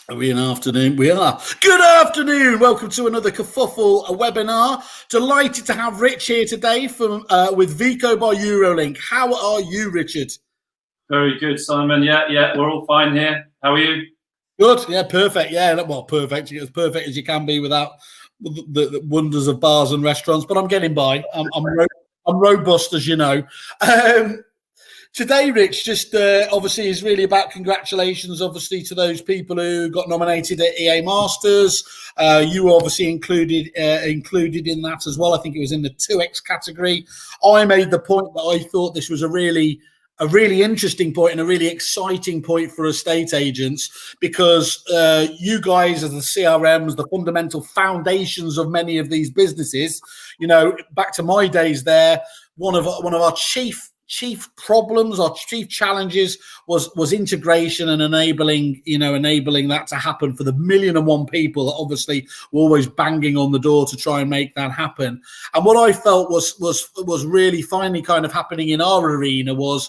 Are we in afternoon? We are. Good afternoon. Welcome to another Kerfuffle webinar. Delighted to have Rich here today from with Veco by Eurolink. How are you, Richard? Very good, Simon. Yeah, we're all fine here. How are you? Good. Yeah, perfect. Yeah, well, perfect. As perfect as you can be without the wonders of bars and restaurants. But I'm getting by. I'm robust, as you know. Today, Rich, just obviously is really about congratulations, obviously, to those people who got nominated at EA Masters. You were obviously included in that as well. I think it was in the 2X category. I made the point that I thought this was a really interesting point and a really exciting point for estate agents, because you guys, as the CRMs, the fundamental foundations of many of these businesses, you know, back to my days there, one of our chief problems, our chief challenges was integration and enabling that to happen for the 1,000,001 people that obviously were always banging on the door to try and make that happen. And what I felt was really finally kind of happening in our arena was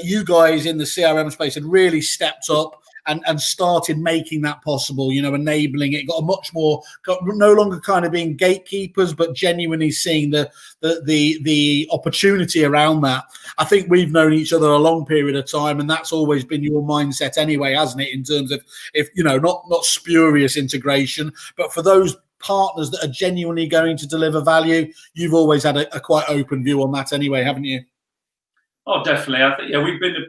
you guys in the CRM space had really stepped up and started making that possible, you know, enabling it, got no longer kind of being gatekeepers, but genuinely seeing the opportunity around that. I think we've known each other a long period of time, and that's always been your mindset anyway, hasn't it? In terms of, if you know, not spurious integration, but for those partners that are genuinely going to deliver value, you've always had a quite open view on that anyway, haven't you? Oh, definitely. I think we've been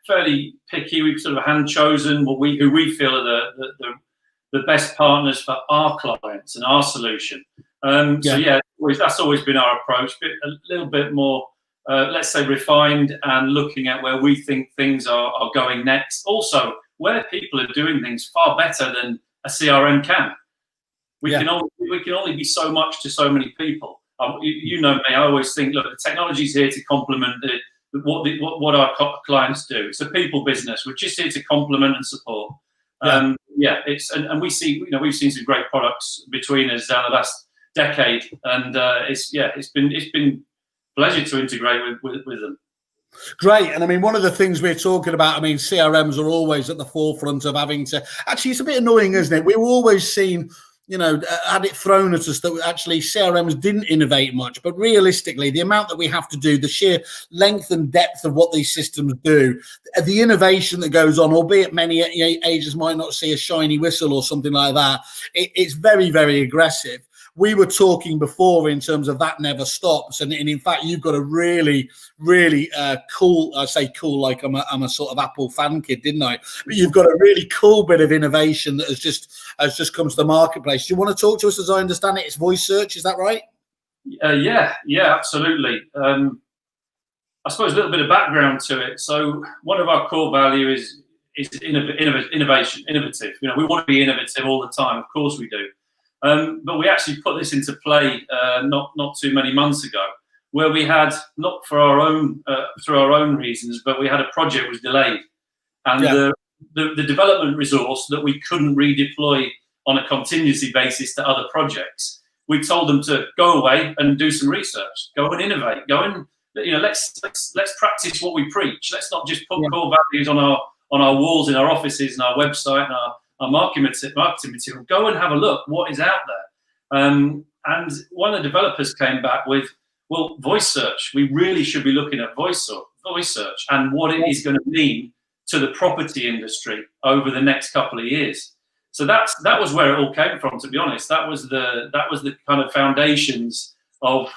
fairly picky. We've sort of hand chosen who we feel are the best partners for our clients and our solution. So that's always been our approach. But a little bit more, let's say, refined, and looking at where we think things are going next. Also, where people are doing things far better than a CRM can. We can only be so much to so many people. You know me. I always think, look, the technology's here to complement what our clients do. It's a people business. We're just here to complement and support. And we've seen some great products between us down the last decade, and it's been a pleasure to integrate with them. Great. And I mean, one of the things we're talking about, I mean, CRMs are always at the forefront of having to, actually, it's a bit annoying, isn't it? We were always seen, you know, had it thrown at us that actually CRMs didn't innovate much, but realistically, the amount that we have to do, the sheer length and depth of what these systems do, the innovation that goes on, albeit many agents might not see a shiny whistle or something like that, it's very, very aggressive. We were talking before in terms of that never stops, and in fact, you've got a really cool. I say cool like I'm a sort of Apple fan kid, didn't I? But you've got a really cool bit of innovation that has just come to the marketplace. Do you want to talk to us? As I understand it, it's voice search. Is that right? Yeah, absolutely. I suppose a little bit of background to it. So one of our core values is innovation, innovative. You know, we want to be innovative all the time. Of course we do. But we actually put this into play not too many months ago, where we had, not for our own through our own reasons, but we had a project was delayed, and the development resource that we couldn't redeploy on a contingency basis to other projects, we told them to go away and do some research, go and innovate, go and let's practice what we preach. Let's not just put core values on our walls in our offices and our website and our marketing material. Go and have a look what is out there. And one of the developers came back with, well, voice search. We really should be looking at voice search and what it is going to mean to the property industry over the next couple of years. So that was where it all came from. To be honest, that was the kind of foundations of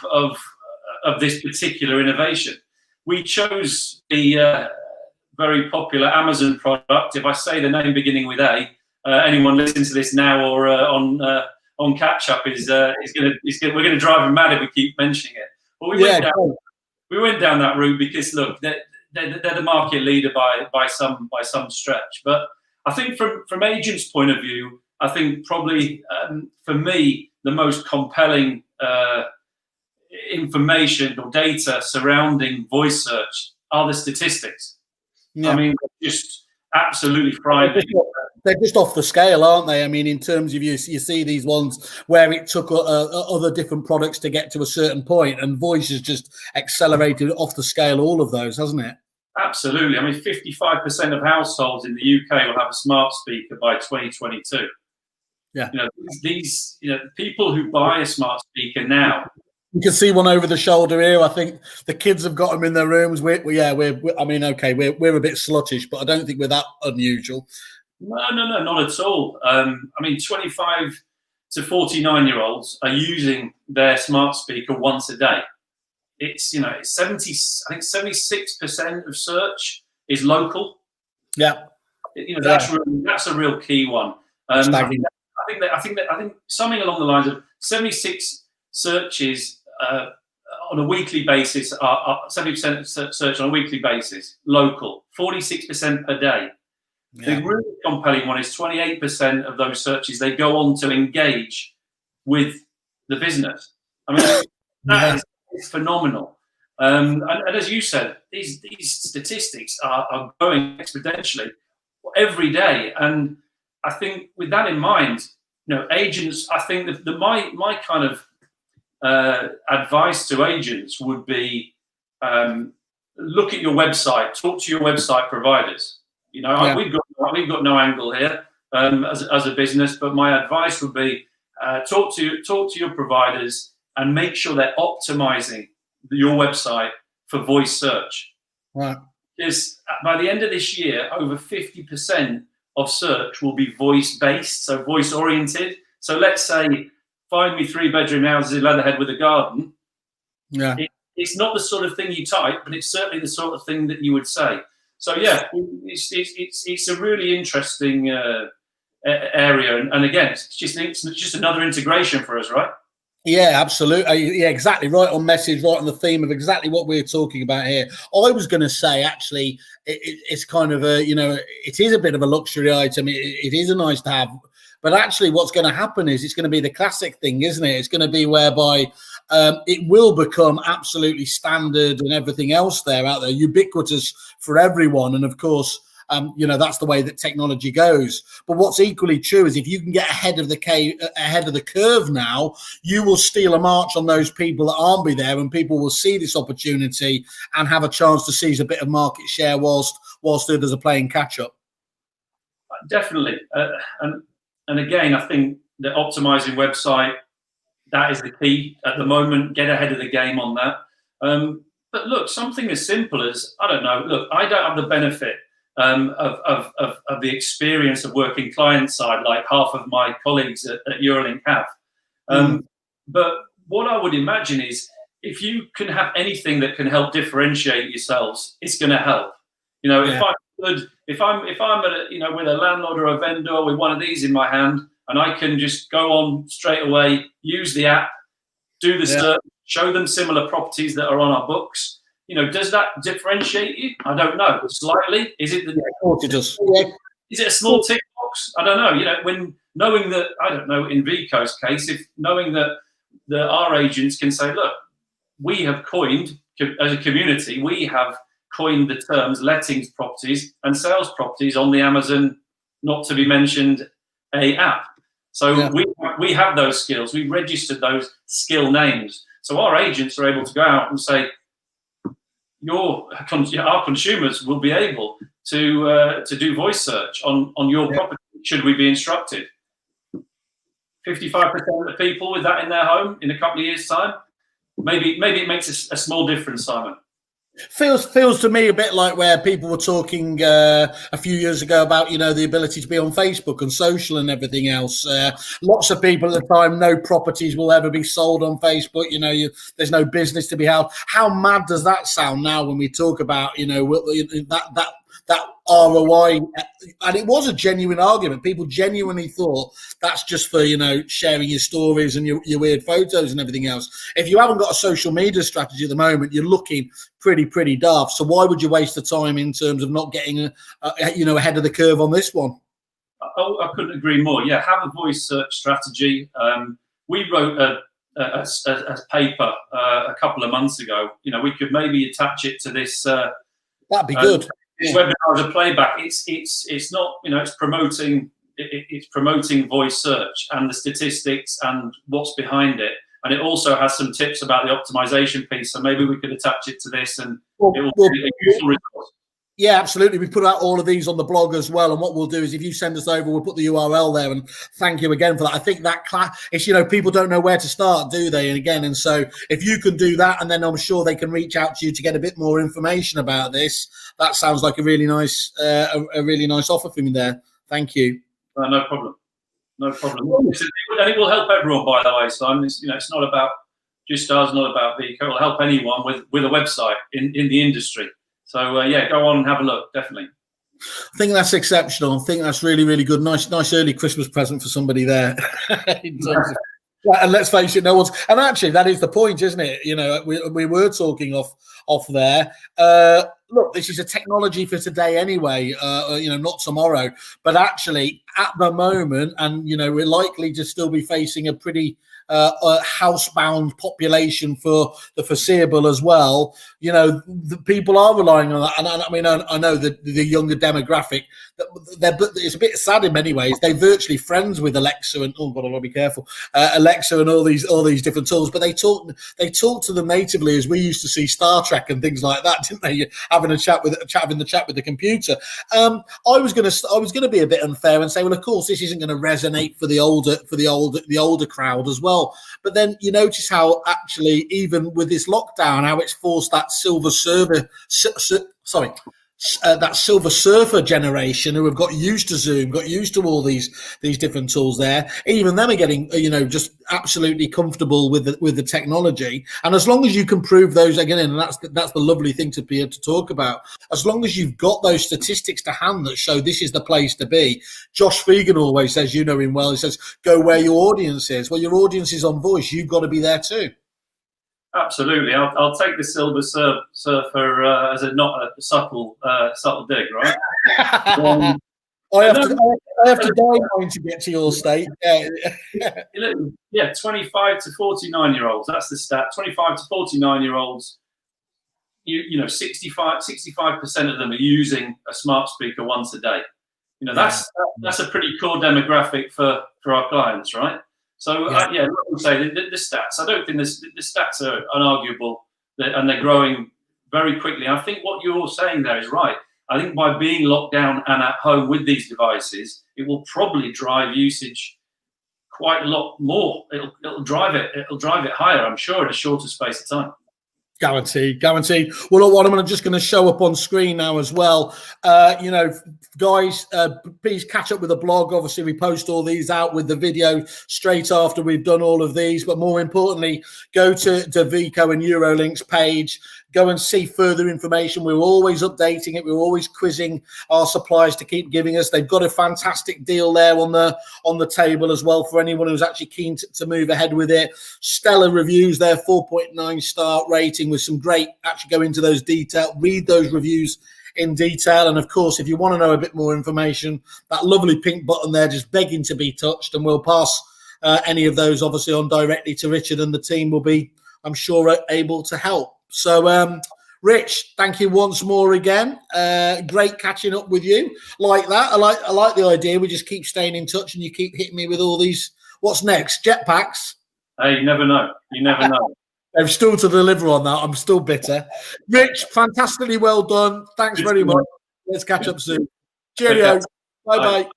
this particular innovation. We chose the very popular Amazon product. If I say the name beginning with A, anyone listening to this now or on catch up we're going to drive them mad if we keep mentioning it. But we went down that route because, look, they're the market leader by some stretch. But I think from agents' point of view, I think probably for me the most compelling information or data surrounding voice search are the statistics. I mean, just absolutely frightening. They're just off the scale, aren't they? I mean, in terms of you see these ones where it took other different products to get to a certain point, and voice has just accelerated off the scale all of those, hasn't it? Absolutely. I mean, 55% of households in the UK will have a smart speaker by 2022. Yeah. These people who buy a smart speaker now. You can see one over the shoulder here. I think the kids have got them in their rooms. We're I mean, okay, we're a bit sluttish, but I don't think we're that unusual. No, not at all. I mean, 25 to 49-year-olds are using their smart speaker once a day. It's 76% of search is local. Yeah. That's a real key one. I think something along the lines of 76 searches on a weekly basis are 70% search on a weekly basis, local, 46% per day. Yeah. The really compelling one is 28% of those searches, they go on to engage with the business. I mean, that is phenomenal. And as you said, these statistics are growing exponentially every day. And I think with that in mind, agents, I think that my kind of advice to agents would be look at your website, talk to your website providers. We've got no angle here as a business, but my advice would be talk to your providers and make sure they're optimizing your website for voice search. Right. Because by the end of this year, over 50% of search will be voice-based, so voice-oriented. So let's say, find me 3-bedroom houses in Leatherhead with a garden. Yeah. It's not the sort of thing you type, but it's certainly the sort of thing that you would say. So yeah, it's a really interesting area, and again, it's just another integration for us, right? Yeah, absolutely. Yeah, exactly. Right on message, right on the theme of exactly what we're talking about here. I was going to say, actually, it's kind of it is a bit of a luxury item. It is a nice to have. But actually, what's going to happen is it's going to be the classic thing, isn't it? It's going to be whereby it will become absolutely standard and everything else out there, ubiquitous for everyone. And of course, that's the way that technology goes. But what's equally true is if you can get ahead of the curve now, you will steal a march on those people that aren't be there, and people will see this opportunity and have a chance to seize a bit of market share whilst others are playing catch up. Definitely. And again, I think the optimizing website, that is the key at the moment. Get ahead of the game on that. But look, something as simple as, I don't know, look, I don't have the benefit of the experience of working client side like half of my colleagues at Eurolink have. But what I would imagine is if you can have anything that can help differentiate yourselves, it's going to help. If I'm at with a landlord or a vendor with one of these in my hand, and I can just go on straight away, use the app, do the search, show them similar properties that are on our books. Does that differentiate you? I don't know. Slightly. Is it? Of course it does. Is it a small tick box? I don't know. When knowing that, I don't know. In Veco's case, knowing that our agents can say, look, we have coined as a community, we have coined the terms lettings properties and sales properties on the Amazon, not to be mentioned, app. So we have those skills. We've registered those skill names. So our agents are able to go out and say, our consumers will be able to do voice search on your property. Should we be instructed? 55% of the people with that in their home in a couple of years' time. Maybe it makes a small difference, Simon. Feels to me a bit like where people were talking a few years ago about the ability to be on Facebook and social and everything else. Lots of people at the time, no properties will ever be sold on Facebook. There's no business to be held. How mad does that sound now when we talk about that ROI? And it was a genuine argument. People genuinely thought that's just for sharing your stories and your weird photos and everything else. If you haven't got a social media strategy at the moment, you're looking pretty daft. So why would you waste the time in terms of not getting ahead of the curve on this one? I couldn't agree more. Yeah, have a voice search strategy. We wrote a paper a couple of months ago. We could maybe attach it to this. That'd be good. This webinar as a playback. It's not it's promoting voice search and the statistics and what's behind it. And it also has some tips about the optimization piece. So maybe we could attach it to this, and it will be a useful resource. Yeah, absolutely. We put out all of these on the blog as well. And what we'll do is if you send us over, we'll put the URL there. And thank you again for that. I think that it's, people don't know where to start, do they? And so if you can do that, and then I'm sure they can reach out to you to get a bit more information about this. That sounds like a really nice offer from you there. Thank you. No problem. No problem. And it will help everyone, by the way, Simon. It's not about just us, not about Veco. It will help anyone with a website in the industry. So go on and have a look, definitely. I think that's exceptional. I think that's really, really good. Nice early Christmas present for somebody there. And let's face it, no one's. And actually, that is the point, isn't it? We were talking off there. Look, this is a technology for today anyway. Not tomorrow, but actually at the moment, and we're likely to still be facing a pretty housebound population for the foreseeable as well. The people are relying on that, and I know the younger demographic. It's a bit sad in many ways. They're virtually friends with Alexa and I've got to be careful. Alexa and all these different tools, but they talk to them natively as we used to see Star Trek and things like that, didn't they? Having the chat with the computer. I was gonna be a bit unfair and say, well, of course, this isn't going to resonate for the older crowd as well. But then you notice how actually, even with this lockdown, how it's forced that Silver Surfer generation who have got used to Zoom, got used to all these different tools there. Even them are getting, just absolutely comfortable with the technology. And as long as you can prove those again, and that's the lovely thing to be able to talk about. As long as you've got those statistics to hand that show this is the place to be. Josh Fegan always says, you know him well. He says, "Go where your audience is." Well, your audience is on voice. You've got to be there too. Absolutely, I'll take the Silver Surfer as not a subtle dig, right? I have to die going to get to your state. Yeah, 25 to 49-year-olds. That's the stat. 25 to 49-year-olds. 65% of them are using a smart speaker once a day. That's a pretty core demographic for our clients, right? So, like we say, the stats. I don't think the stats are unarguable, and they're growing very quickly. I think what you're saying there is right. I think by being locked down and at home with these devices, it will probably drive usage quite a lot more. It'll drive it higher, I'm sure, in a shorter space of time. Guaranteed. Well, look, what I'm just going to show up on screen now as well. Guys, please catch up with the blog. Obviously, we post all these out with the video straight after we've done all of these. But more importantly, go to Veco and Eurolink's page. Go and see further information. We're always updating it. We're always quizzing our suppliers to keep giving us. They've got a fantastic deal there on the table as well for anyone who's actually keen to move ahead with it. Stellar reviews there, 4.9 star rating with some great, actually go into those detail, read those reviews in detail. And of course, if you want to know a bit more information, that lovely pink button there, just begging to be touched, and we'll pass any of those obviously on directly to Richard, and the team will be, I'm sure, able to help. So, Rich, thank you once more again. Great catching up with you like that. I like the idea. We just keep staying in touch, and you keep hitting me with all these. What's next? Jetpacks? Hey, you never know. They've still to deliver on that. I'm still bitter. Rich, fantastically well done. Thanks very much. Let's catch up soon. Cheerio. Bye-bye.